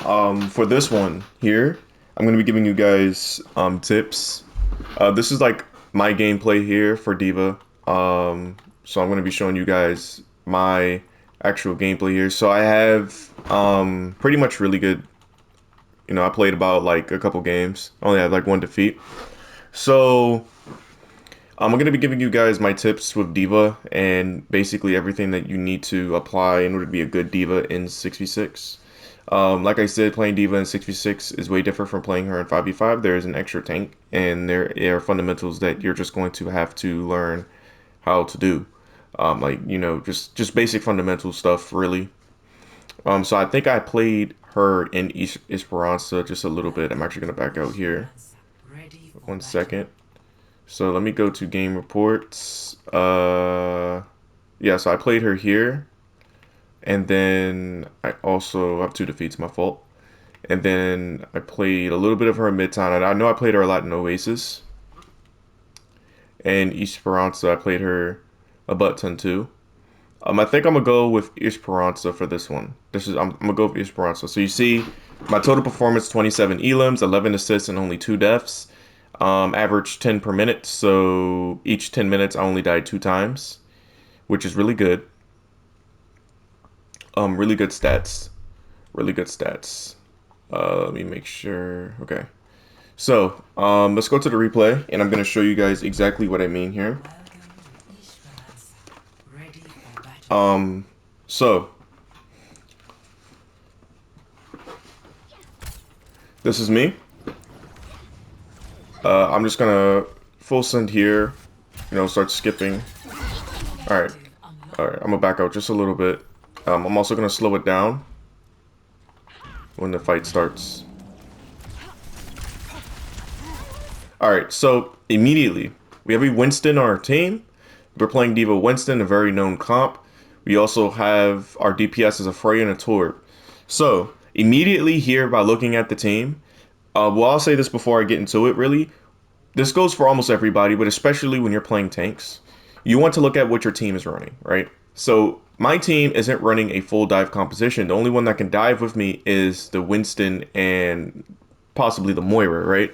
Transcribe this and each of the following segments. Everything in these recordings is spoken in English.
For this one here, I'm gonna be giving you guys tips. This is like my gameplay here for D.Va. So I'm gonna be showing you guys my actual gameplay here. So I have pretty much really good. I played about like a couple games. Only had like one defeat. So I'm gonna be giving you guys my tips with D.Va and basically everything that you need to apply in order to be a good D.Va in 6v6. Like I said, playing D.Va in 6v6 is way different from playing her in 5v5. There is an extra tank, and there are fundamentals that you're just going to have to learn how to do. Like, just basic fundamental stuff, really. So I think I played her in Esperanza just a little bit. I'm actually going to back out here. One second. So let me go to game reports. Yeah, so I played her here. And then I also have two defeats, my fault. And then I played a little bit of her in Midtown. I know I played her a lot in Oasis. And Esperanza, I played her a butt ton too. I think I'm gonna go with Esperanza for this one. I'm gonna go with Esperanza. So you see, my total performance 27 elims, 11 assists, and only 2 deaths. Average 10 per minute. So each 10 minutes, I only died 2 times, which is really good. Really good stats. Really good stats. Let me make sure. Okay. So, let's go to the replay, and I'm going to show you guys exactly what I mean here. So, this is me. I'm just going to full send here, start skipping. Alright. Alright, I'm going to back out just a little bit. I'm also going to slow it down when the fight starts. Alright, so immediately, we have a Winston on our team. We're playing D.Va Winston, a very known comp. We also have our DPS as a Frey and a Torb. So, immediately here, by looking at the team, well, I'll say this before I get into it, really. This goes for almost everybody, but especially when you're playing tanks. You want to look at what your team is running, right? So, my team isn't running a full dive composition. The only one that can dive with me is the Winston and possibly the Moira, right?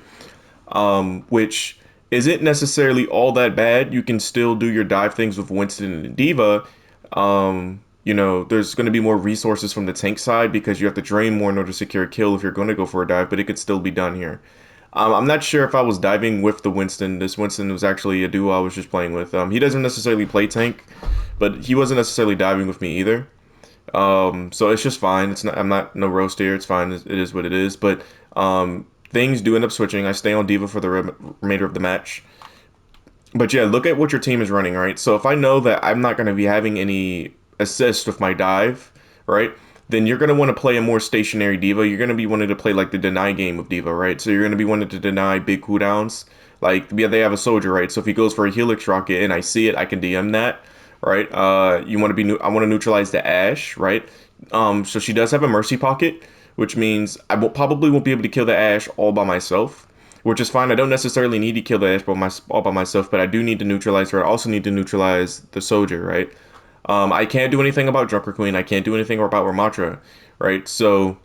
Which isn't necessarily all that bad. You can still do your dive things with Winston and D.Va. There's going to be more resources from the tank side because you have to drain more in order to secure a kill if you're going to go for a dive, but it could still be done here. I'm not sure if I was diving with the Winston. This Winston was actually a duo I was just playing with. He doesn't necessarily play tank, but he wasn't necessarily diving with me either. So it's just fine. I'm not no roast here. It's fine. It is what it is. But things do end up switching. I stay on D.Va for the remainder of the match. But yeah, look at what your team is running, right? So if I know that I'm not going to be having any assist with my dive, right? Then you're going to want to play a more stationary D.Va. You're going to be wanting to play like the deny game of D.Va, right? So you're going to be wanting to deny big cooldowns. Like, yeah, they have a soldier, right? So if he goes for a Helix rocket and I see it, I can DM that, right? You want to be, I want to neutralize the Ashe, right? So she does have a mercy pocket, which means I probably won't be able to kill the Ashe all by myself, which is fine. I don't necessarily need to kill the Ashe all by myself, but I do need to neutralize her. I also need to neutralize the soldier, right? I can't do anything about Junker Queen. I can't do anything about Ramatra, right? So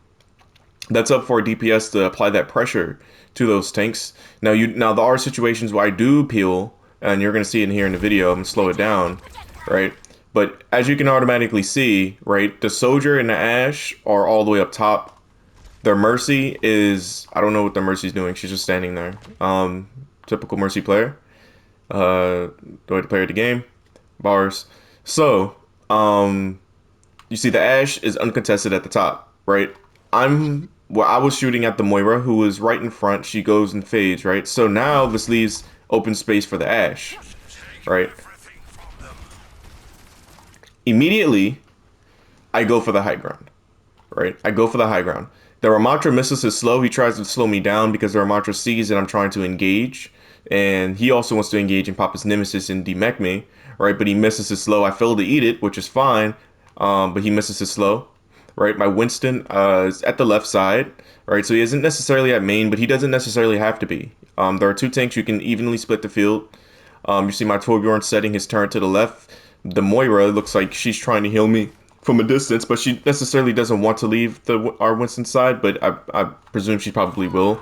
that's up for DPS to apply that pressure to those tanks. Now there are situations where I do peel, and you're gonna see it in here in the video. I'm gonna slow it down, right? But as you can automatically see, right, the soldier and the Ashe are all the way up top. Their Mercy is, I don't know what the Mercy's doing. She's just standing there. Typical Mercy player. The way to play the game. Bars. So, you see the Ashe is uncontested at the top, right? I was shooting at the Moira, who was right in front. She goes and fades, right? So now this leaves open space for the Ashe, right? Immediately, I go for the high ground, right? I go for the high ground. The Ramatra misses his slow. He tries to slow me down because the Ramatra sees that I'm trying to engage. And he also wants to engage and pop his Nemesis and demech me, right? But he misses his slow. I fail to eat it, which is fine. But he misses his slow, right? My Winston is at the left side, right? So he isn't necessarily at main, but he doesn't necessarily have to be. There are 2 tanks. You can evenly split the field. You see my Torbjorn setting his turret to the left. The Moira looks like she's trying to heal me from a distance, but she necessarily doesn't want to leave our Winston side, but I presume she probably will.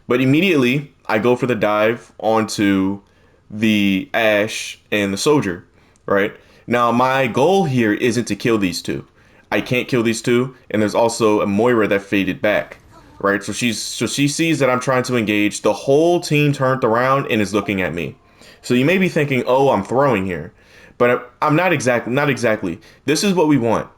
But immediately, I go for the dive onto the Ashe and the Soldier, right? Now, my goal here isn't to kill these two. I can't kill these two, and there's also a Moira that faded back, right? So she sees that I'm trying to engage. The whole team turned around and is looking at me. So you may be thinking, "Oh, I'm throwing here," but I'm not exactly. Not exactly. This is what we want.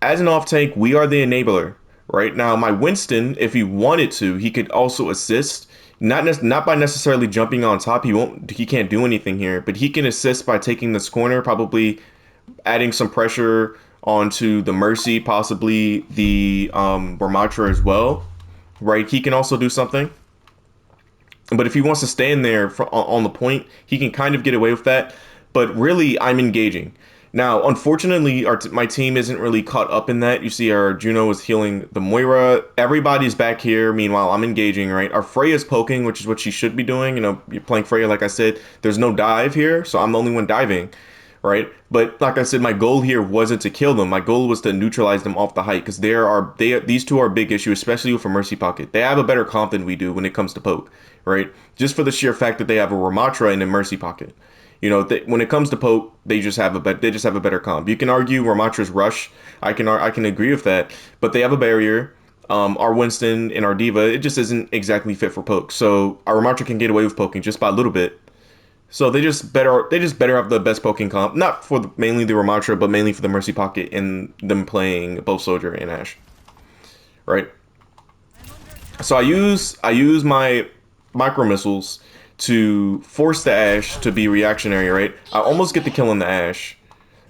As an off tank, we are the enabler. Right now, my Winston, if he wanted to, he could also assist. Not by necessarily jumping on top. He can't do anything here, but he can assist by taking this corner, probably adding some pressure onto the Mercy, possibly the Ramatra as well. Right, he can also do something. But if he wants to stand there on the point, he can kind of get away with that. But really, I'm engaging. Now, unfortunately, my team isn't really caught up in that. You see our Juno is healing the Moira. Everybody's back here. Meanwhile, I'm engaging, right? Our Freya's poking, which is what she should be doing. You know, you're playing Freya, like I said. There's no dive here, so I'm the only one diving, right? But like I said, my goal here wasn't to kill them. My goal was to neutralize them off the height because these two are a big issue, especially with a Mercy Pocket. They have a better comp than we do when it comes to poke, right? Just for the sheer fact that they have a Ramatra and a Mercy Pocket. You know, when it comes to poke, they just have a better comp. You can argue Ramatra's rush. I can agree with that, but they have a barrier. Our Winston and our D.Va, it just isn't exactly fit for poke. So our Ramatra can get away with poking just by a little bit. So they just better have the best poking comp, not for mainly the Ramatra, but mainly for the Mercy Pocket and them playing both Soldier and Ashe, right? So I use my micro missiles to force the Ashe to be reactionary, right? I almost get the kill on the Ashe,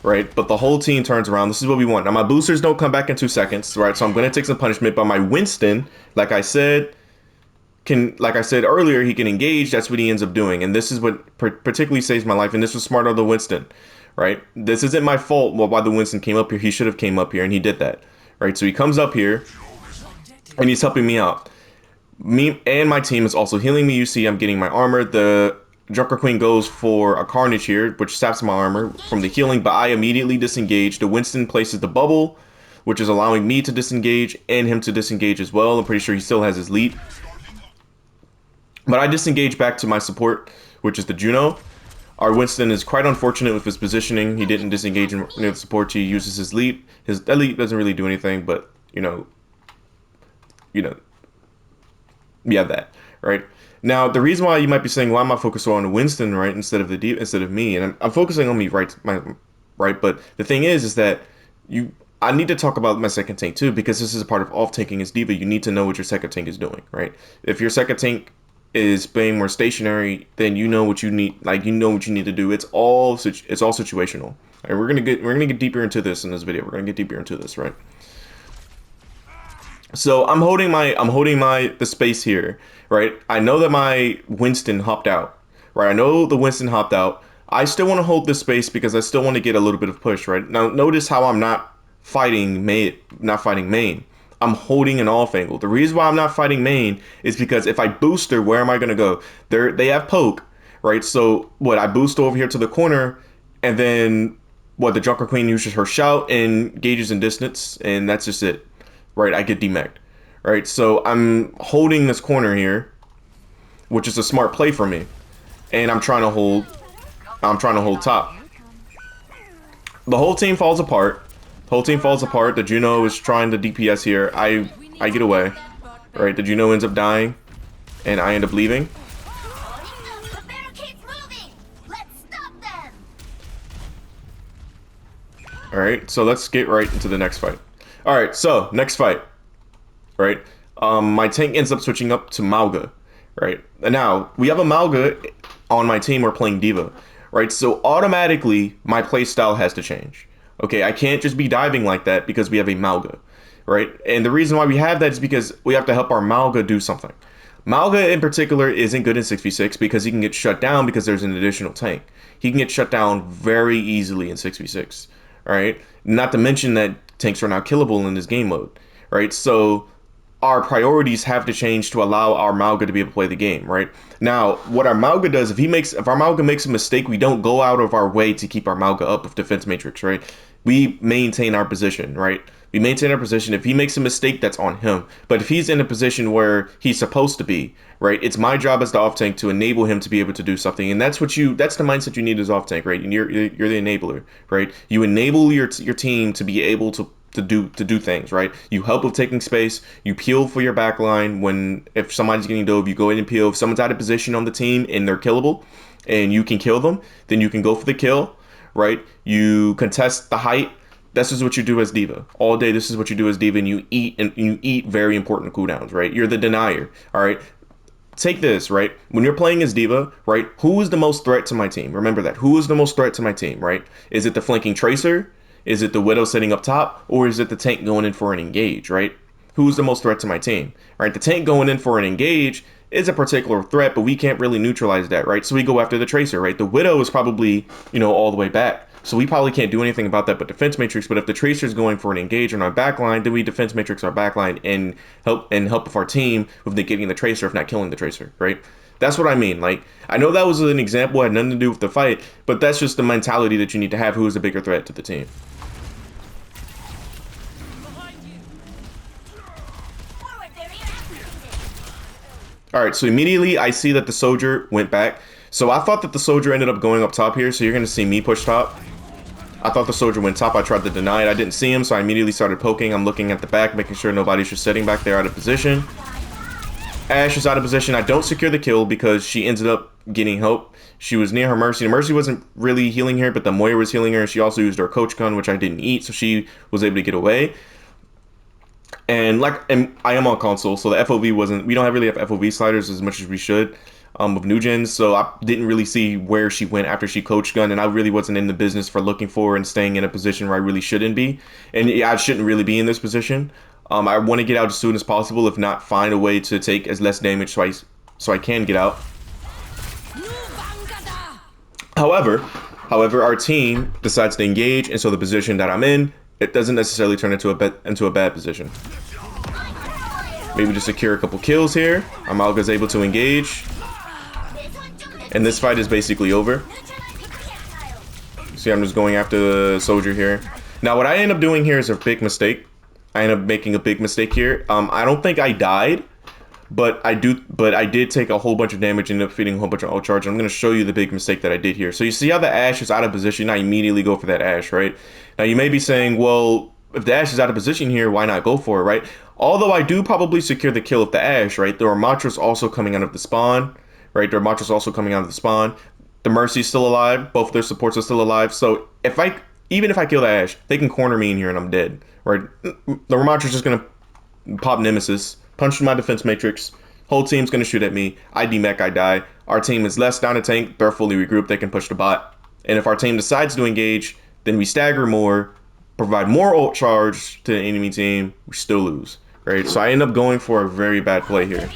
right? But the whole team turns around. This is what we want. Now, my boosters don't come back in 2 seconds, right? So I'm going to take some punishment. But my Winston, like I said earlier, he can engage. That's what he ends up doing. And this is what particularly saves my life. And this was smart of the Winston, right? This isn't my fault why the Winston came up here. He should have came up here, and he did that, right? So he comes up here, and he's helping me out. Me and my team is also healing me. You see I'm getting my armor. The Joker Queen goes for a Carnage here, which saps my armor from the healing, but I immediately disengage. The Winston places the bubble, which is allowing me to disengage and him to disengage as well. I'm pretty sure he still has his lead. But I disengage back to my support, which is the Juno. Our Winston is quite unfortunate with his positioning. He didn't disengage near the support. He uses his lead. His elite doesn't really do anything, but you know, yeah, that, right? Now, the reason why you might be saying, why am I focusing on Winston, right, instead of me? And I'm focusing on me, right, But the thing is that I need to talk about my second tank too, because this is a part of off tanking as D.Va. You need to know what your second tank is doing, right? If your second tank is being more stationary, then you know what you need, what you need to do. It's all situational. And we're gonna get deeper into this in this video. We're gonna get deeper into this, right? So I'm holding the space here, right? I know that my Winston hopped out, right? I know the Winston hopped out. I still want to hold this space because I still want to get a little bit of push, right? Now notice how I'm not fighting main. I'm holding an off angle. The reason why I'm not fighting main is because if I boost her, where am I gonna go? They have poke, right? So I boost over here to the corner, and then the Joker Queen uses her shout and gauges in distance, and that's just it. Right, I get demeched. Right, so I'm holding this corner here, which is a smart play for me, and I'm trying to hold top. The whole team falls apart. The Juno is trying to DPS here. I get away. Right, the Juno ends up dying, and I end up leaving. All right, so let's get right into the next fight. All right, so next fight, right? My tank ends up switching up to Mauga, right? And now we have a Mauga on my team. We're playing D.Va, right? So automatically my play style has to change. Okay, I can't just be diving like that because we have a Mauga, right? And the reason why we have that is because we have to help our Mauga do something. Mauga in particular isn't good in 6v6 because he can get shut down because there's an additional tank. He can get shut down very easily in 6v6, all right? Not to mention that tanks are now killable in this game mode, right? So our priorities have to change to allow our Mauga to be able to play the game, right? Now, what our Mauga does, if our Mauga makes a mistake, we don't go out of our way to keep our Mauga up with defense matrix, right? we maintain our position, right? We maintain our position. If he makes a mistake, that's on him. But if he's in a position where he's supposed to be, right, it's my job as the off tank to enable him to be able to do something. And that's the mindset you need as off tank, right? And you're the enabler, right? You enable your team to be able to do things, right? You help with taking space. You peel for your back line when if somebody's getting dove, you go in and peel. If someone's out of position on the team and they're killable, and you can kill them, then you can go for the kill, right? You contest the height. This is what you do as D.Va all day. This is what you do as D.Va, and you eat very important cooldowns, right? You're the denier, all right? Take this, right? When you're playing as D.Va, right? Who is the most threat to my team? Remember that. Who is the most threat to my team, right? Is it the flanking tracer? Is it the Widow sitting up top? Or is it the tank going in for an engage, right? Who's the most threat to my team, right? The tank going in for an engage is a particular threat, but we can't really neutralize that, right? So we go after the tracer, right? The Widow is probably, all the way back. So we probably can't do anything about that but defense matrix. But if the tracer is going for an engage on our backline, then we defense matrix our backline and help with our team with negating the tracer, if not killing the tracer, right? That's what I mean. Like, I know that was an example, had nothing to do with the fight, but that's just the mentality that you need to have. Who is a bigger threat to the team? All right, so immediately I see that the soldier went back. So I thought that the soldier ended up going up top here, so you're going to see me push top. I thought the soldier went top. I tried to deny it. I didn't see him, so I immediately started poking. I'm looking at the back, making sure nobody's just sitting back there out of position. Ashe is out of position. I don't secure the kill because she ended up getting help. She was near her Mercy. The Mercy wasn't really healing her, but the Moira was healing her. She also used her coach gun, which I didn't eat, so she was able to get away. And I am on console, so the FOV wasn't. We don't really have FOV sliders as much as we should. Of new gens, so I didn't really see where she went after she coach gun, and I really wasn't in the business for looking for and staying in a position where I really shouldn't be, and I shouldn't really be in this position. I want to get out as soon as possible, if not find a way to take as less damage so I can get out. However, our team decides to engage, and so the position that I'm in, it doesn't necessarily turn into a bad position. Maybe to secure a couple kills here. Amalga's able to engage. And this fight is basically over. See, I'm just going after the soldier here. Now, what I end up doing here is a big mistake. I end up making a big mistake here. I don't think I died, but I did take a whole bunch of damage and ended up feeding a whole bunch of ult charge. I'm going to show you the big mistake that I did here. So you see how the Ashe is out of position? I immediately go for that Ashe, right? Now, you may be saying, well, if the Ashe is out of position here, why not go for it, right? Although I do probably secure the kill of the Ashe, right? The Ramatra's also coming out of the spawn. Right, their Ramatra's also coming out of the spawn. The Mercy's still alive. Both of their supports are still alive. So even if I kill the Ashe, they can corner me in here and I'm dead. Right, the Ramatra's just gonna pop Nemesis, punch my defense matrix. Whole team's gonna shoot at me. I demech, I die. Our team is less down a tank. They're fully regrouped. They can push the bot. And if our team decides to engage, then we stagger more, provide more ult charge to the enemy team. We still lose. Right, so I end up going for a very bad play here.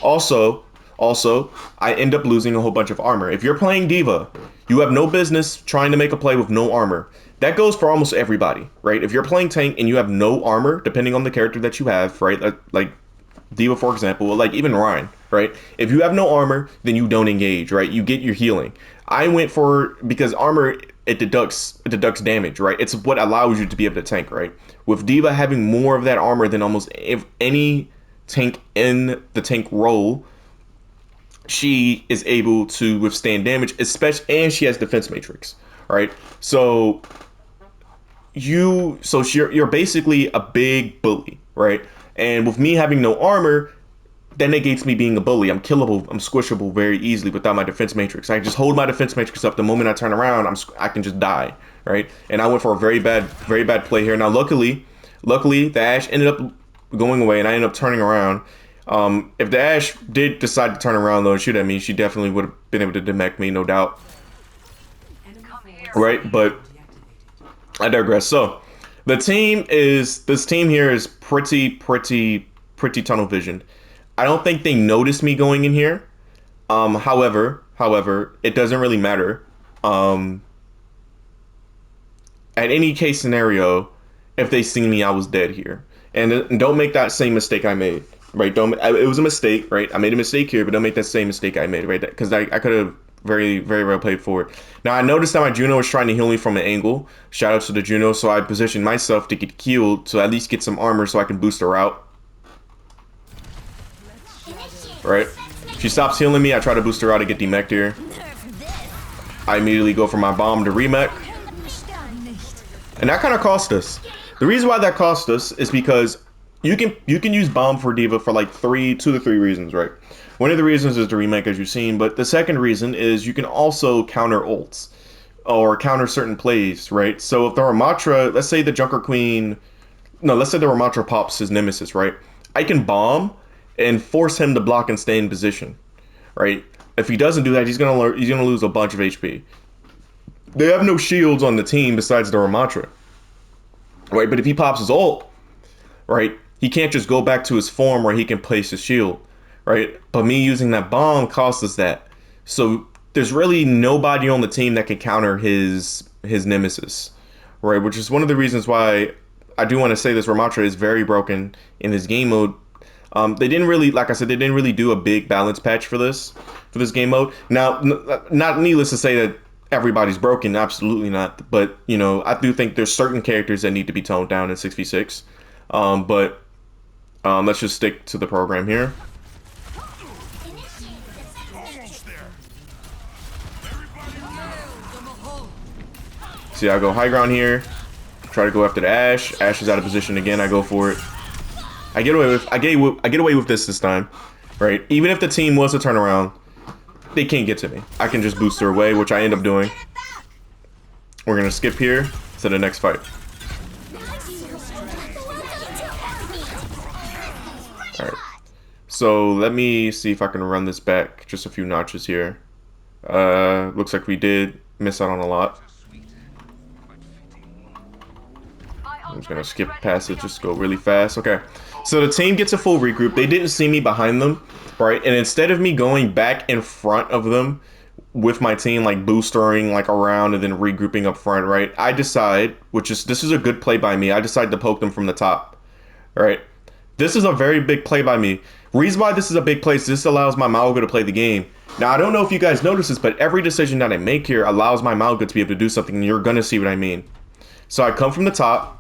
Also, I end up losing a whole bunch of armor. If you're playing D.Va, you have no business trying to make a play with no armor. That goes for almost everybody, right? If you're playing tank and you have no armor, depending on the character that you have, right? Like D.Va, for example, like even Ryan, right? If you have no armor, then you don't engage, right? You get your healing. I went for, because armor, it deducts damage, right? It's what allows you to be able to tank, right? With D.Va having more of that armor than almost any tank in the tank role, she is able to withstand damage, especially, and she has defense matrix, right? So you're basically a big bully, right? And with me having no armor, that negates me being a bully. I'm killable, I'm squishable very easily without my defense matrix. I just hold my defense matrix up. The moment I turn around, I can just die, right? And I went for a very bad play here. Now, luckily, the Ashe ended up going away, and I ended up turning around. If the Ashe did decide to turn around though and shoot at me, she definitely would have been able to demech me, no doubt. Right, but I digress. So this team here is pretty tunnel vision. I don't think they noticed me going in here. However, it doesn't really matter. At any case scenario, if they see me, I was dead here. And don't make that same mistake I made, right? It was a mistake, right? I made a mistake here, but don't make that same mistake I made, right? Because I could have Very, very well played forward. Now, I noticed that my Juno was trying to heal me from an angle. Shout out to the Juno. So I positioned myself to get healed to at least get some armor so I can boost her out. Right? She stops healing me. I try to boost her out to get demeched here. I immediately go for my bomb to remech. And that kind of cost us. The reason why that cost us is because you can use bomb for D.Va for like 2 to 3 reasons, right? One of the reasons is the remake, as you've seen, but the second reason is you can also counter ults or counter certain plays, right? So if the Ramatra, let's say the Junker Queen, no, let's say the Ramatra pops his Nemesis, right? I can bomb and force him to block and stay in position, right? If he doesn't do that, he's gonna lose a bunch of HP. They have no shields on the team besides the Ramatra, right? But if he pops his ult, right, he can't just go back to his form where he can place his shield. Right, but me using that bomb cost us that. So there's really nobody on the team that can counter his Nemesis, right? Which is one of the reasons why I do want to say this Ramatra is very broken in this game mode. They didn't really, like I said, they didn't really do a big balance patch for this game mode. Now, not needless to say that everybody's broken, absolutely not. But you know, I do think there's certain characters that need to be toned down in 6v6. But let's just stick to the program here. See, I go high ground here, try to go after the Ashe. Ashe is out of position again. I go for it. I get away with this time, right? Even if the team was to turn around, they can't get to me. I can just boost her away, which I end up doing. We're gonna skip here to the next fight. All right. So let me see if I can run this back just a few notches here. Looks like we did miss out on a lot. I'm just gonna skip past it, just go really fast. Okay, so the team gets a full regroup. They didn't see me behind them, right? And instead of me going back in front of them with my team, like boostering like around and then regrouping up front, right? I decide, this is a good play by me. I decide to poke them from the top, right? This is a very big play by me. Reason why this is a big play is this allows my Mauga to play the game. Now, I don't know if you guys notice this, but every decision that I make here allows my Mauga to be able to do something, and you're gonna see what I mean. So I come from the top.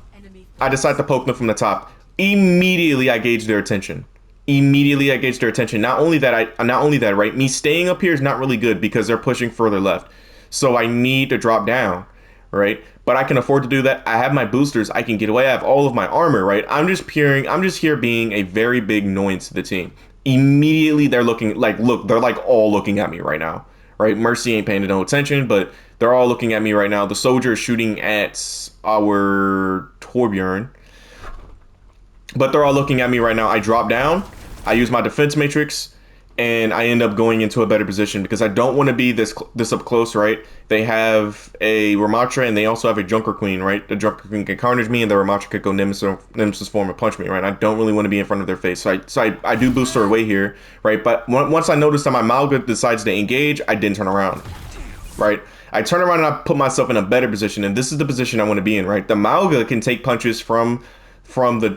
I decide to poke them from the top. Immediately, I gauge their attention. Not only that, right? Me staying up here is not really good because they're pushing further left. So I need to drop down, right? But I can afford to do that. I have my boosters. I can get away. I have all of my armor, right? I'm just here being a very big annoyance to the team. Immediately, they're looking like, they're like all looking at me right now, right? Mercy ain't paying no attention, but they're all looking at me right now. The soldier is shooting at our Torbjorn, but they're all looking at me right now. I drop down, I use my defense matrix, and I end up going into a better position because I don't want to be this up close, right? They have a Ramatra and they also have a Junker Queen, right? The Junker Queen can carnage me and the Ramatra could go Nemesis form and punch me, right? I don't really want to be in front of their face, so I do boost her away here, right? But once I notice that my Mauga decides to engage, I didn't turn around, right? I turn around and I put myself in a better position, and this is the position I want to be in, right? The Mauga can take punches from the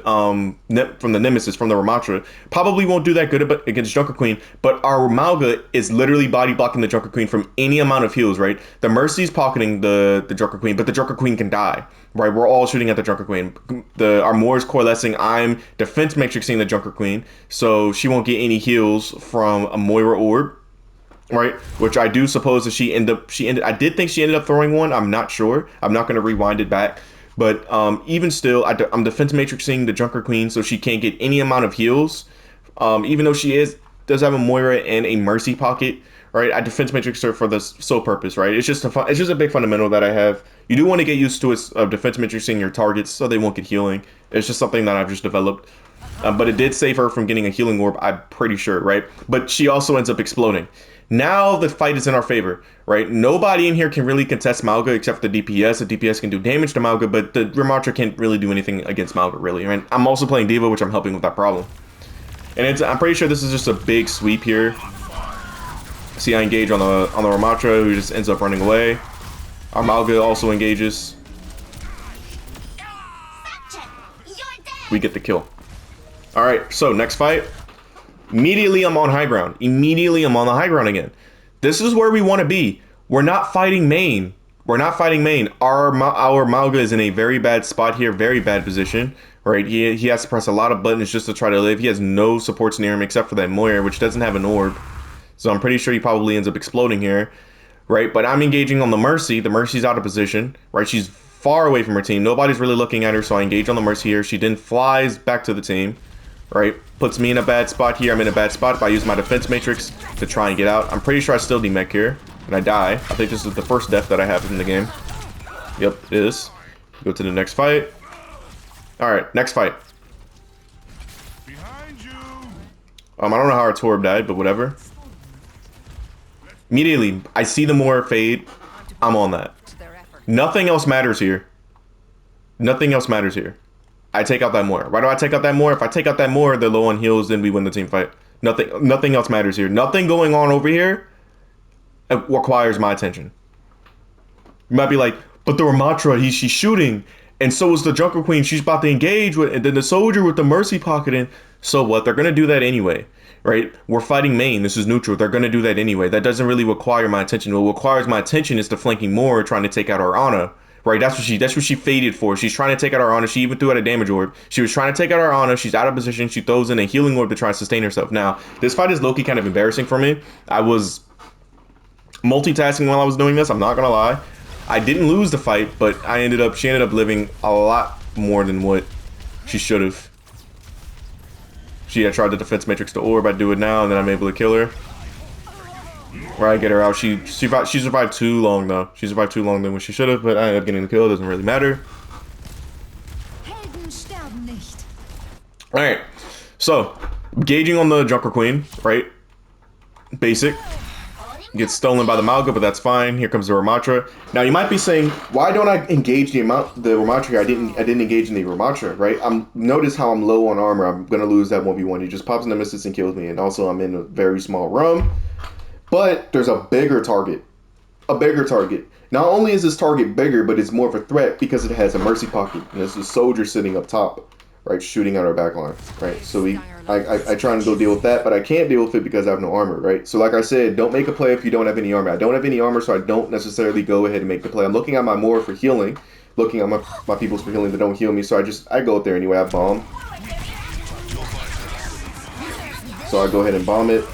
Nemesis, from the Ramatra. Probably won't do that good against Junker Queen, but our Mauga is literally body blocking the Junker Queen from any amount of heals, right? The Mercy's pocketing the Junker Queen, but the Junker Queen can die, right? We're all shooting at the Junker Queen. Our Moore is coalescing. I'm defense matrixing the Junker Queen, so she won't get any heals from a Moira orb, right? Which I do suppose that she ended. I did think she ended up throwing one. I'm not sure. I'm not going to rewind it back. But even still, I'm defense matrixing the Junker Queen, so she can't get any amount of heals. Even though she does have a Moira and a Mercy pocket, right? I defense matrix her for the sole purpose, right? It's just a big fundamental that I have. You do want to get used to it, of defense matrixing your targets so they won't get healing. It's just something that I've just developed. But it did save her from getting a healing orb, I'm pretty sure, right? But she also ends up exploding. Now the fight is in our favor, right? Nobody in here can really contest Mauga except for the DPS. The DPS can do damage to Mauga, but the Ramatra can't really do anything against Mauga, really. Right? I'm also playing D.Va, which I'm helping with that problem. And I'm pretty sure this is just a big sweep here. See, I engage on the Ramatra, who just ends up running away. Our Mauga also engages. We get the kill. All right, so next fight. Immediately, I'm on high ground. Immediately, I'm on the high ground again. This is where we want to be. We're not fighting main. We're not fighting main. Our Mauga is in a very bad spot here, very bad position, right? He has to press a lot of buttons just to try to live. He has no supports near him except for that Moira, which doesn't have an orb. So I'm pretty sure he probably ends up exploding here, right? But I'm engaging on the Mercy. The Mercy's out of position, right? She's far away from her team. Nobody's really looking at her, so I engage on the Mercy here. She then flies back to the team, right? Puts me in a bad spot here. I'm in a bad spot if I use my defense matrix to try and get out. I'm pretty sure I still demech here, and I die. I think this is the first death that I have in the game. Yep, it is. Go to the next fight. Alright, next fight. I don't know how our Torb died, but whatever. Immediately, I see the Moira fade. I'm on that. Nothing else matters here. Nothing else matters here. I take out that Moira. Why do I take out that Moira? If I take out that Moira, they're low on heals, then we win the team fight. Nothing else matters here. Nothing going on over here requires my attention. You might be like, but the Ramatra, she's shooting, and so is the Junker Queen. She's about to engage with, and then the soldier with the Mercy pocketing. So what? They're gonna do that anyway, right? We're fighting main. This is neutral. They're gonna do that anyway. That doesn't really require my attention. What requires my attention is the flanking Moira trying to take out our Ana. Right, that's what she faded for. She's trying to take out our Ana. She even threw out a damage orb. She was trying to take out our Ana. She's out of position. She throws in a healing orb to try and sustain herself. Now, this fight is low-key kind of embarrassing for me. I was multitasking while I was doing this. I'm not gonna lie. I didn't lose the fight, but she ended up living a lot more than what she should have. She had tried the defense matrix to orb. I do it now, and then I'm able to kill her. Right, get her out. She survived too long though. She survived too long than what she should have, but I ended up getting the kill. Doesn't really matter. Alright. So, gauging on the Junker Queen, right? Basic. Gets stolen by the Mauga, but that's fine. Here comes the Ramatra. Now you might be saying, why don't I engage the Ramatra here? I didn't engage in the Ramatra, right? Notice how I'm low on armor. I'm gonna lose that 1v1. He just pops in the Nemesis and kills me, and also I'm in a very small room. But there's a bigger target. A bigger target. Not only is this target bigger, but it's more of a threat because it has a Mercy pocket. And there's a soldier sitting up top, right, shooting at our backline, right? So I try and go deal with that, but I can't deal with it because I have no armor, right? So like I said, don't make a play if you don't have any armor. I don't have any armor, so I don't necessarily go ahead and make the play. I'm looking at my Moira for healing, looking at my peoples for healing that don't heal me, so I go up there anyway. I bomb. So I go ahead and bomb it.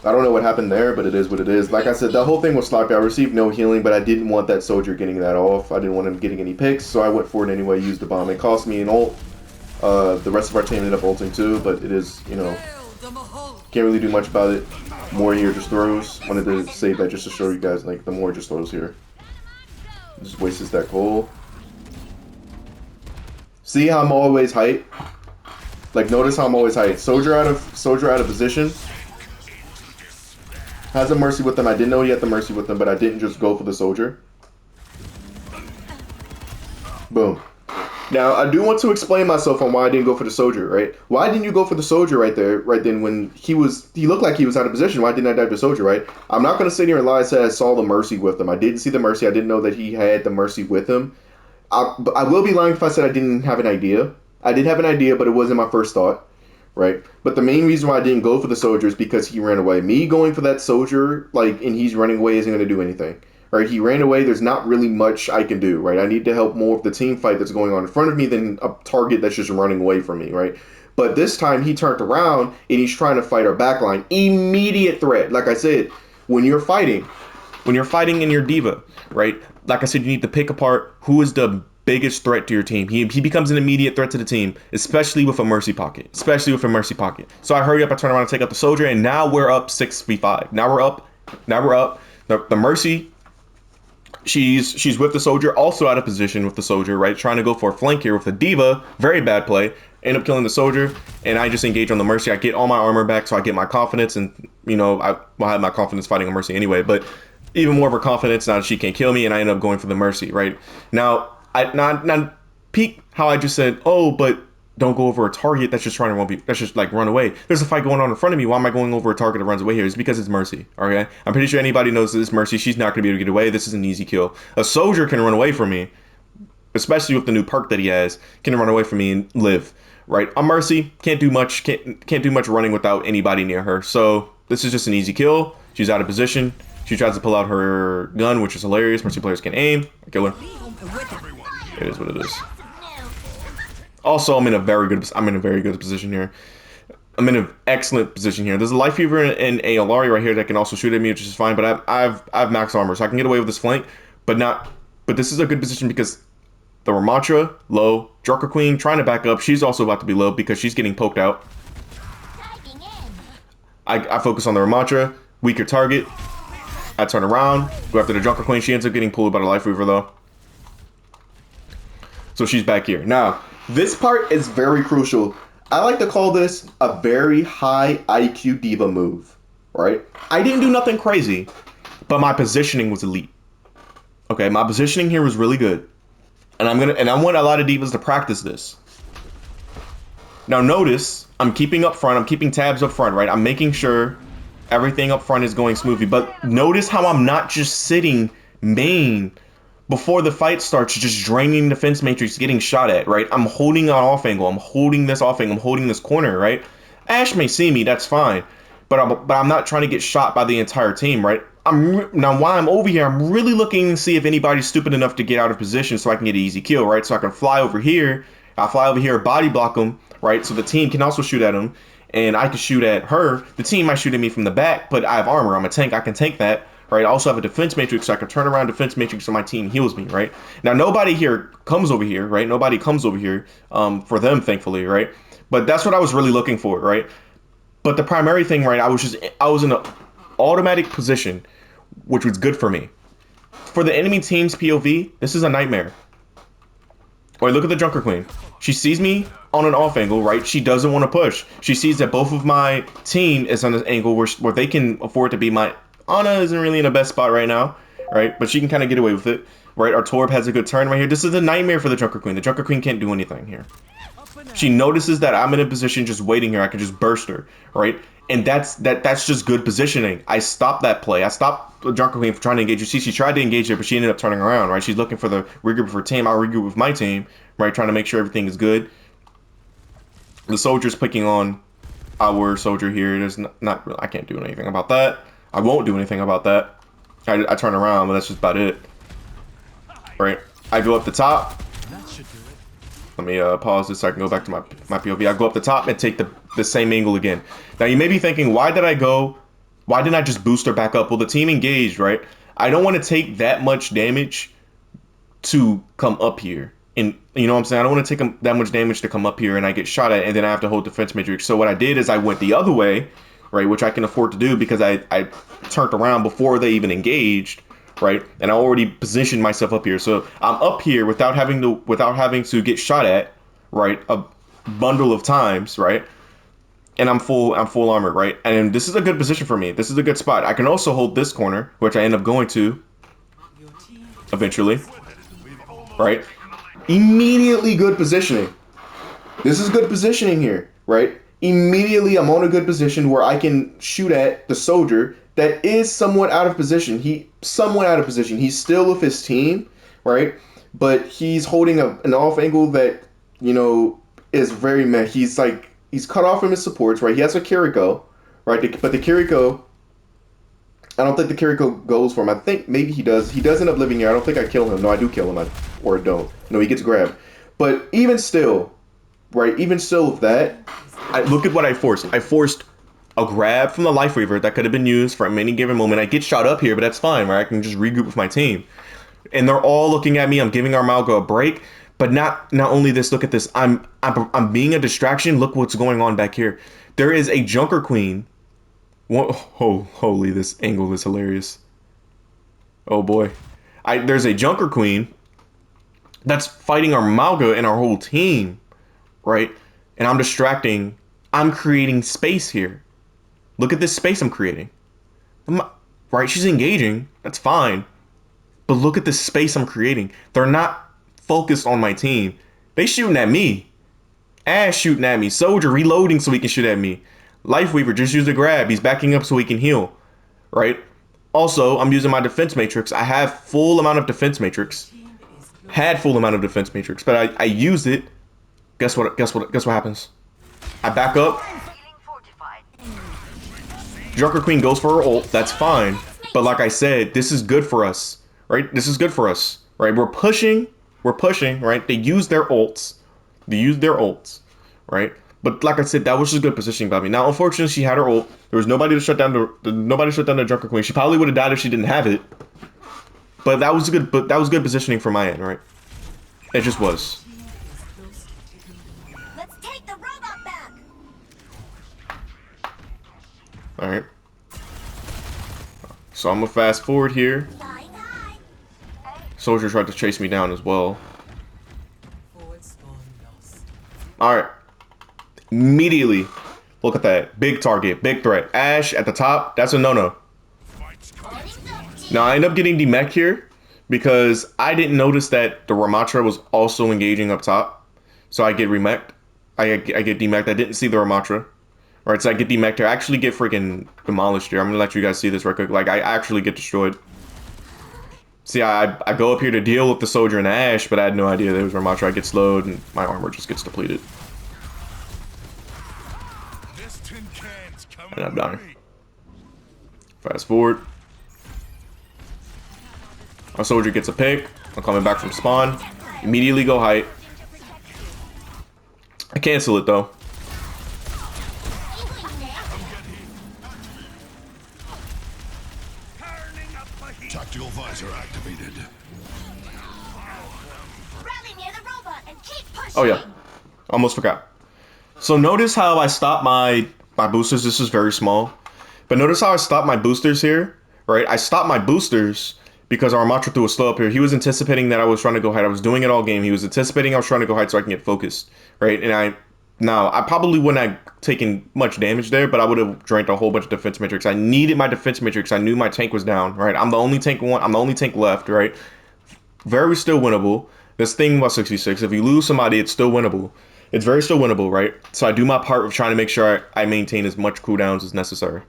I don't know what happened there, but it is what it is. Like I said, the whole thing was sloppy. I received no healing, but I didn't want that soldier getting that off. I didn't want him getting any picks, so I went for it anyway, used the bomb. It cost me an ult. The rest of our team ended up ulting too, but it is, you know, can't really do much about it. More here just throws. Wanted to save that just to show you guys, like, the more just throws here. Just wastes that coal. See how I'm always hype? Like, notice how I'm always hype. Soldier out of position. Has a Mercy with them. I didn't know he had the Mercy with them, but I didn't just go for the soldier. Boom. Now, I do want to explain myself on why I didn't go for the soldier, right? Why didn't you go for the soldier right there, right then, when he looked like he was out of position? Why didn't I dive the soldier, right? I'm not going to sit here and lie and say I saw the Mercy with him. I didn't see the Mercy. I didn't know that he had the Mercy with him. But I will be lying if I said I didn't have an idea. I did have an idea, but it wasn't my first thought. Right, but the main reason why I didn't go for the soldier is because he ran away. Me going for that soldier, like, and he's running away isn't going to do anything. Right, he ran away. There's not really much I can do. Right, I need to help more of the team fight that's going on in front of me than a target that's just running away from me. Right, but this time he turned around and he's trying to fight our backline. Immediate threat. Like I said, when you're fighting in your D.Va, right? Like I said, you need to pick apart who is the biggest threat to your team. He becomes an immediate threat to the team, especially with a Mercy pocket. So I hurry up, I turn around and take out the soldier, and now we're up 6v5. Now we're up. The Mercy, she's with the soldier, also out of position with the soldier, right? Trying to go for a flank here with the D.Va. Very bad play. End up killing the soldier, and I just engage on the Mercy. I get all my armor back, so I get my confidence, and, you know, I have my confidence fighting a Mercy anyway, but even more of her confidence now that she can't kill me, and I end up going for the Mercy, right? Now, not peek how I just said, oh, but don't go over a target that's just trying to run away. There's a fight going on in front of me. Why am I going over a target that runs away here? It's because it's Mercy, okay? I'm pretty sure anybody knows this Mercy. She's not going to be able to get away. This is an easy kill. A soldier can run away from me, especially with the new perk that he has, can run away from me and live. Right? On Mercy, can't do much. Can't do much running without anybody near her. So this is just an easy kill. She's out of position. She tries to pull out her gun, which is hilarious. Mercy players can aim. I kill her. It is what it is. Also, I'm in a very good position here. I'm in an excellent position here. There's a Life Weaver and a Alari right here that can also shoot at me, which is fine. But I've max armor, so I can get away with this flank. But this is a good position because the Ramatra low, Drucker Queen trying to back up. She's also about to be low because she's getting poked out. I focus on the Ramatra, weaker target. I turn around, go after the Drucker Queen. She ends up getting pulled by the Life Weaver though. So she's back here. Now, this part is very crucial. I like to call this a very high IQ D.Va move, right? I didn't do nothing crazy, but my positioning was elite. Okay, my positioning here was really good. And I want a lot of D.Vas to practice this. Now notice, I'm keeping up front, I'm keeping tabs up front, right? I'm making sure everything up front is going smoothly. But notice how I'm not just sitting main before the fight starts, just draining defense matrix, getting shot at, right? I'm holding an off angle, I'm holding this off angle, I'm holding this corner, right? Ash may see me, that's fine. But I'm not trying to get shot by the entire team, right? Now while I'm over here, I'm really looking to see if anybody's stupid enough to get out of position so I can get an easy kill, right? So I can fly over here, I'll fly over here, body block them, right? So the team can also shoot at him, and I can shoot at her. The team might shoot at me from the back, but I have armor, I'm a tank, I can tank that, right? I also have a defense matrix, so I can turn around defense matrix so my team heals me, right? Now nobody here comes over here, right? Nobody comes over here for them, thankfully, right? But that's what I was really looking for, right? But the primary thing, right, I was in an automatic position, which was good for me. For the enemy team's POV, this is a nightmare. Wait, look at the Junker Queen. She sees me on an off angle, right? She doesn't want to push. She sees that both of my team is on this angle where they can afford to be my... Ana isn't really in the best spot right now, right? But she can kind of get away with it, right? Our Torb has a good turn right here. This is a nightmare for the Junker Queen. The Junker Queen can't do anything here. She notices that I'm in a position just waiting here. I can just burst her, right? And that's just good positioning. I stopped that play. I stopped the Junker Queen from trying to engage. You see, she tried to engage her, but she ended up turning around, right? She's looking for the regroup of her team. I'll regroup with my team, right? Trying to make sure everything is good. The soldier's picking on our soldier here. There's not really, I can't do anything about that. I won't do anything about that. I turn around, but that's just about it. Right? I go up the top. Let me pause this so I can go back to my POV. I go up the top and take the same angle again. Now you may be thinking, why didn't I just boost her back up? Well, the team engaged, right? I don't want to take that much damage to come up here. And you know what I'm saying? I don't want to take that much damage to come up here and I get shot at and then I have to hold defense matrix. So what I did is I went the other way, right? Which I can afford to do because I turned around before they even engaged, right? And I already positioned myself up here. So I'm up here without having to get shot at, right? A bundle of times, right? And I'm full armor, right? And this is a good position for me. This is a good spot. I can also hold this corner, which I end up going to eventually, right? Immediately good positioning. This is good positioning here, right? Immediately I'm on a good position where I can shoot at the soldier that is somewhat out of position. He's still with his team, right? But he's holding an off angle that, you know, is very meh. He's cut off from his supports, right? He has a Kiriko, right? But the Kiriko, I don't think the Kiriko goes for him. I think maybe he does. He does end up living here. I don't think I kill him. No, I do kill him. Or don't. No, he gets grabbed. But even still, right? Even still with that, look at what I forced. I forced a grab from the Life Weaver that could have been used for any given moment. I get shot up here, but that's fine, right? I can just regroup with my team. And they're all looking at me. I'm giving Armalgo a break. But not only this, look at this. I'm being a distraction. Look what's going on back here. There is a Junker Queen. Holy, this angle is hilarious. Oh boy. There's a Junker Queen that's fighting Armalga and our whole team, right? And I'm distracting. I'm creating space here. Look at this space I'm creating. Right? She's engaging. That's fine. But look at the space I'm creating. They're not focused on my team. They shooting at me. Ash shooting at me. Soldier reloading so he can shoot at me. Life Weaver just used a grab. He's backing up so he can heal. Right? Also, I'm using my defense matrix. I have full amount of defense matrix. Had full amount of defense matrix, but I used it. Guess what? Guess what? Guess what happens? I back up. Junker Queen goes for her ult. That's fine. But like I said, this is good for us, right? This is good for us, right? We're pushing. We're pushing, right? They use their ults. They use their ults, right? But like I said, that was just good positioning by me. Now, unfortunately, she had her ult. There was nobody to shut down the Junker Queen. She probably would have died if she didn't have it. But that was good. But that was good positioning from my end, right? It just was. Let's take the robot back. All right. So I'm gonna fast forward here. Soldier tried to chase me down as well. All right. Immediately, look at that. Big target, big threat. Ashe at the top. That's a no-no. Now, I end up getting demech here because I didn't notice that the Ramattra was also engaging up top. So I get remeched. I get demeched. I didn't see the Ramattra. All right, so I get demeched here. I actually get freaking demolished here. I'm going to let you guys see this right quick. Like, I actually get destroyed. See, I go up here to deal with the Soldier and the Ashe, but I had no idea there was Ramattra. I get slowed, and my armor just gets depleted. And I'm dying. Fast forward. Our Soldier gets a pick. I'm coming back from spawn. Immediately go height. I cancel it though. Tactical visor activated. Oh yeah, almost forgot. So notice how I stopped my boosters. This is very small, but notice how I stopped my boosters here, right? I stopped my boosters because our Ramattra threw a slow up here. He was anticipating that I was trying to go height. I was doing it all game. He was anticipating I was trying to go height so I can get focused, right? And I probably wouldn't have taken much damage there, but I would have drank a whole bunch of defense matrix. I needed my defense matrix. I knew my tank was down, right? I'm the only tank left, right? Very still winnable. This thing was 66. If you lose somebody, it's still winnable. It's very still winnable, right? So I do my part of trying to make sure I maintain as much cooldowns as necessary.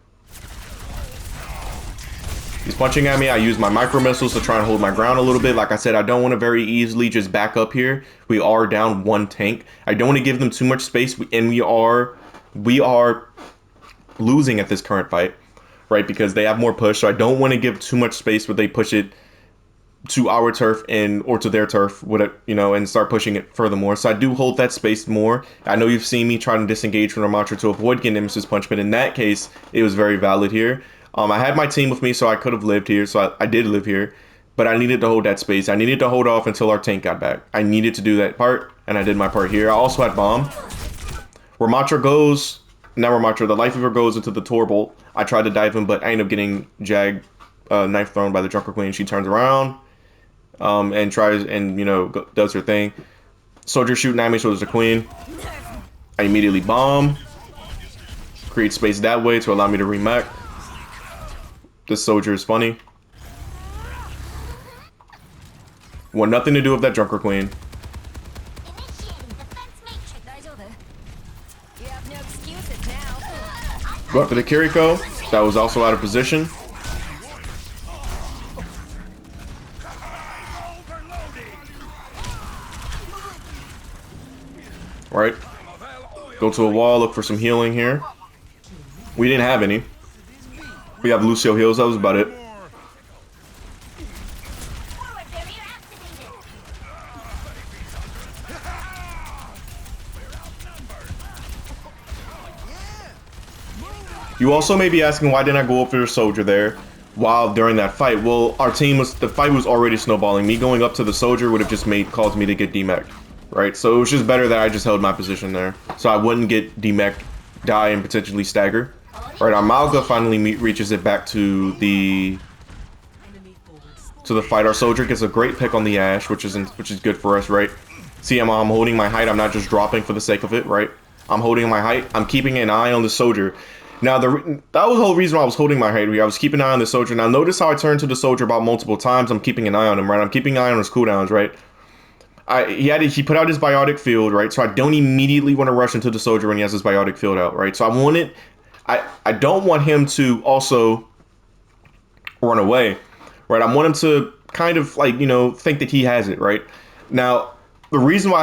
He's punching at me. I use my micro missiles to try and hold my ground a little bit. Like I said, I don't want to very easily just back up here. We are down one tank. I don't want to give them too much space, and we are losing at this current fight, right? Because they have more push, so I don't want to give too much space where they push it to our turf or to their turf, and start pushing it furthermore. So I do hold that space more. I know you've seen me try to disengage from the Ramattra to avoid getting Nemesis punch, but in that case, it was very valid here. I had my team with me, so I could have lived here. So I did live here, but I needed to hold that space. I needed to hold off until our tank got back. I needed to do that part, and I did my part here. I also had bomb. Ramattra goes, not Ramattra, the Life Weaver goes into the Tor Bolt. I tried to dive him, but I end up getting knife thrown by the Junker Queen. She turns around and tries and, does her thing. Soldier shooting at me, so there's a Queen. I immediately bomb. Create space that way to allow me to remech. This Soldier is funny. Want nothing to do with that Junker Queen. Go after the Kiriko. That was also out of position. Right. Go to a wall, look for some healing here. We didn't have any. We have Lucio heals, that was about it. You also may be asking why didn't I go after the Soldier there during that fight. Well, the fight was already snowballing. Me going up to the Soldier would have just caused me to get demech, right? So it was just better that I just held my position there, so I wouldn't get demech, die, and potentially stagger. Right, our Malga finally reaches it back to the fight. Our Soldier gets a great pick on the Ashe, which is good for us, right? See, I'm holding my height. I'm not just dropping for the sake of it, right? I'm holding my height. I'm keeping an eye on the Soldier. Now, that was the whole reason why I was holding my height. I was keeping an eye on the Soldier. Now, notice how I turned to the Soldier about multiple times. I'm keeping an eye on him, right? I'm keeping an eye on his cooldowns, right? He put out his biotic field, right? So I don't immediately want to rush into the Soldier when he has his biotic field out, right? So I don't want him to also run away, right? I want him to kind of think that he has it, right? Now, the reason why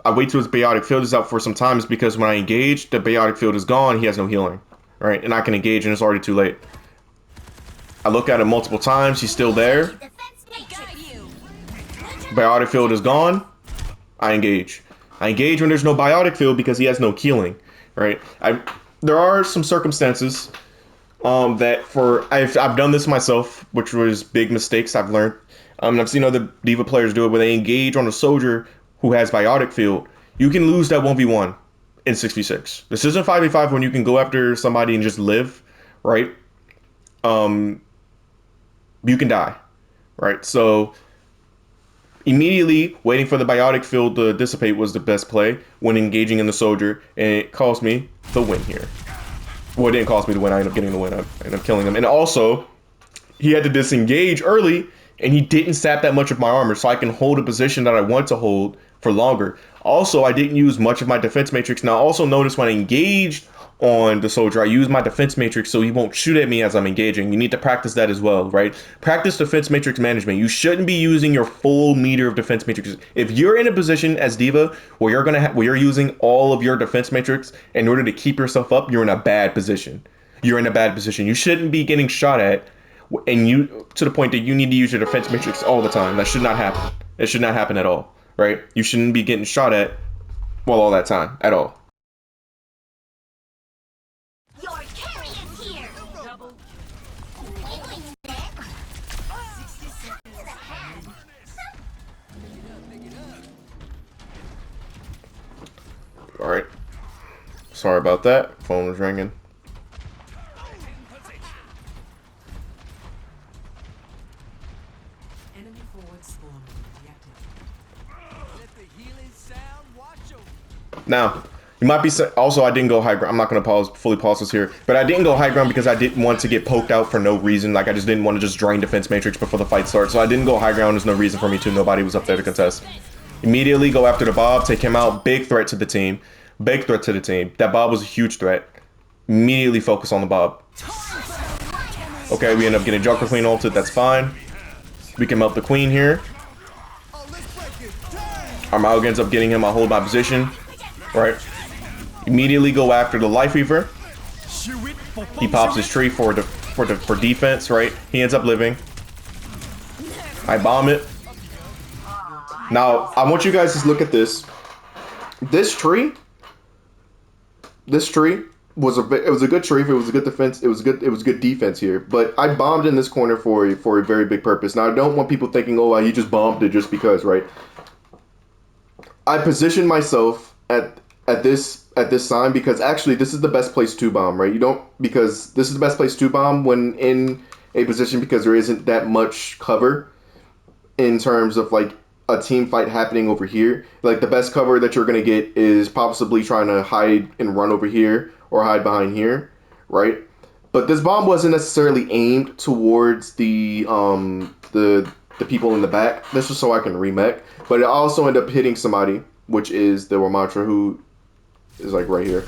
I wait till his biotic field is out for some time is because when I engage, the biotic field is gone. He has no healing, right? And I can engage, and it's already too late. I look at him multiple times. He's still there. Biotic field is gone. I engage. I engage when there's no biotic field because he has no healing, right? There are some circumstances I've done this myself, which was big mistakes I've learned. And I've seen other D.Va players do it where they engage on a soldier who has biotic field. You can lose that 1v1 in 6v6. This isn't 5v5 when you can go after somebody and just live, right? You can die, right? So immediately waiting for the biotic field to dissipate was the best play when engaging in the soldier, and it cost me the win here. Well, it didn't cost me the win. I ended up getting the win. I ended up killing him. And also, he had to disengage early, and he didn't sap that much of my armor, so I can hold a position that I want to hold for longer. Also, I didn't use much of my defense matrix. Now, also notice when I engaged on the soldier, I used my defense matrix so he won't shoot at me as I'm engaging. You need to practice that as well, right? Practice defense matrix management. You shouldn't be using your full meter of defense matrix. If you're in a position as D.Va where you're using all of your defense matrix in order to keep yourself up, you're in a bad position. You're in a bad position. You shouldn't be getting shot at, and you to the point that you need to use your defense matrix all the time. That should not happen. It should not happen at all, right? You shouldn't be getting shot at all that time at all. Your carry is here. All right. Sorry about that. Phone was ringing. Enemy forward spawn detected. Let the healing sound watch over. Now, you might be also I didn't go high ground. I'm not going to fully pause this here, but I didn't go high ground because I didn't want to get poked out for no reason. Like I just didn't want to just drain defense matrix before the fight starts. So I didn't go high ground. There's no reason for me to. Nobody was up there to contest. Immediately go after the Bob, take him out. Big threat to the team. Big threat to the team. That Bob was a huge threat. Immediately focus on the Bob. Okay, we end up getting Joker Queen ulted. That's fine. We can melt the Queen here. Our Maug ends up getting him. I hold my position. Right. Immediately go after the Life Weaver. He pops his tree for defense. Right. He ends up living. I bomb it. Now I want you guys to look at this. This tree was a good tree. It was a good defense. It was good defense here. But I bombed in this corner for a very big purpose. Now I don't want people thinking, oh, he just bombed it just because, right? I positioned myself at this sign because actually this is the best place to bomb, right? Because this is the best place to bomb when in a position because there isn't that much cover in terms of like a team fight happening over here. Like the best cover that you're gonna get is possibly trying to hide and run over here or hide behind here, right? But this bomb wasn't necessarily aimed towards the people in the back. This was so I can remech, but it also ended up hitting somebody, which is the Ramatra, who is like right here.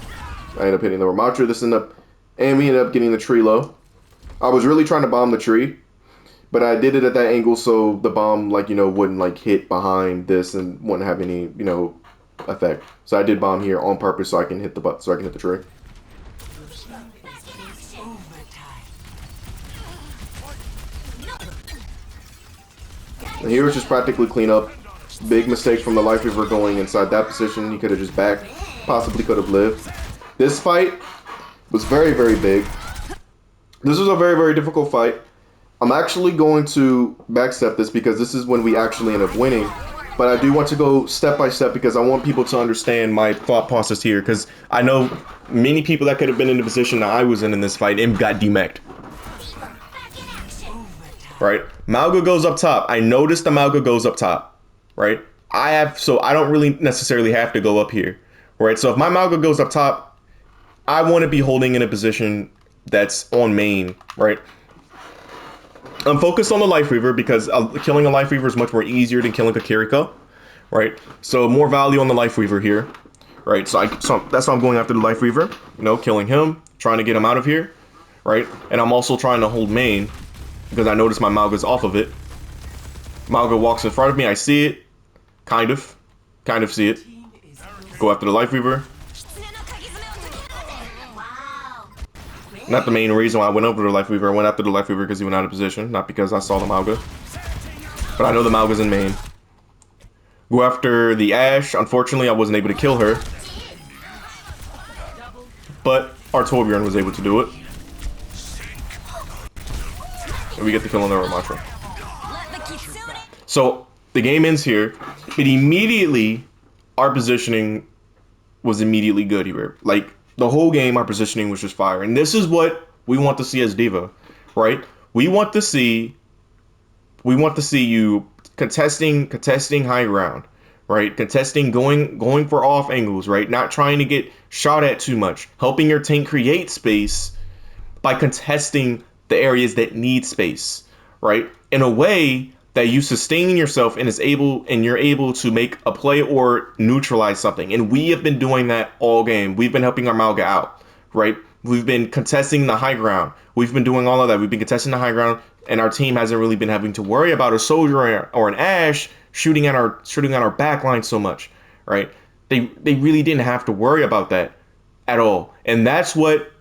I ended up hitting the Ramatra. And we ended up getting the tree low. I was really trying to bomb the tree, but I did it at that angle so the bomb wouldn't like hit behind this and wouldn't have any effect. So I did bomb here on purpose so I can hit the tree. And here was just practically clean up. Big mistake from the Life Weaver going inside that position. He could have just backed. Possibly could have lived. This fight was very, very big. This was a very, very difficult fight. I'm actually going to backstep this because this is when we actually end up winning. But I do want to go step by step because I want people to understand my thought process here. Because I know many people that could have been in the position that I was in this fight and got demeched. Right? Mauga goes up top. I noticed the Mauga goes up top. Right? So I don't really necessarily have to go up here. Right? So if my Mauga goes up top, I want to be holding in a position that's on main. Right? I'm focused on the Life Weaver because killing a Life Weaver is much more easier than killing a Kiriko, right? So more value on the Life Weaver here, right? So that's why I'm going after the Life Weaver, killing him, trying to get him out of here, right? And I'm also trying to hold main because I noticed my Mauga's off of it. Mauga walks in front of me, I see it, Kind of see it. Team is Go after the Life Weaver. 狐の鍵爪を解き放て Wow Not the main reason why I went over to the Life Weaver. I went after the Life Weaver because he went out of position, not because I saw the Mauga. But I know the Mauga's in main. Go after the Ashe. Unfortunately, I wasn't able to kill her. But our Torbjorn was able to do it. And we get the kill on the Ramatra. Let the kitsune So the game ends here. But immediately, our positioning was immediately good here. Like, the whole game, our positioning was just fire. And this is what we want to see as D.Va, right? We want to see you contesting high ground, right? Contesting, going for off angles, right? Not trying to get shot at too much. Helping your tank create space by contesting the areas that need space, right? In a way that you sustain yourself and you're able to make a play or neutralize something. And we have been doing that all game. We've been helping our Mauga out, right? We've been contesting the high ground. We've been doing all of that. We've been contesting the high ground, and our team hasn't really been having to worry about a soldier or an Ashe shooting at our back line so much, right? They really didn't have to worry about that at all. And that's what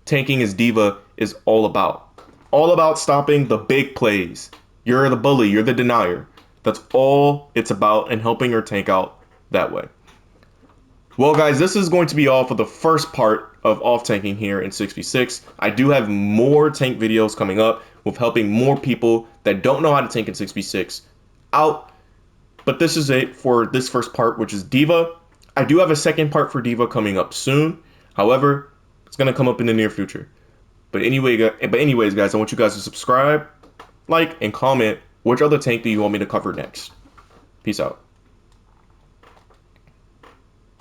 tanking as D.Va is all about. All about stopping the big plays. You're the bully, you're the denier. That's all it's about, and helping your tank out that way. Well, guys, this is going to be all for the first part of off tanking here in 6v6. I do have more tank videos coming up with helping more people that don't know how to tank in 6v6 out. But this is it for this first part, which is D.Va. I do have a second part for D.Va coming up soon. However, it's going to come up in the near future. But anyways, guys, I want you guys to subscribe, like, and comment which other tank do you want me to cover next. Peace out.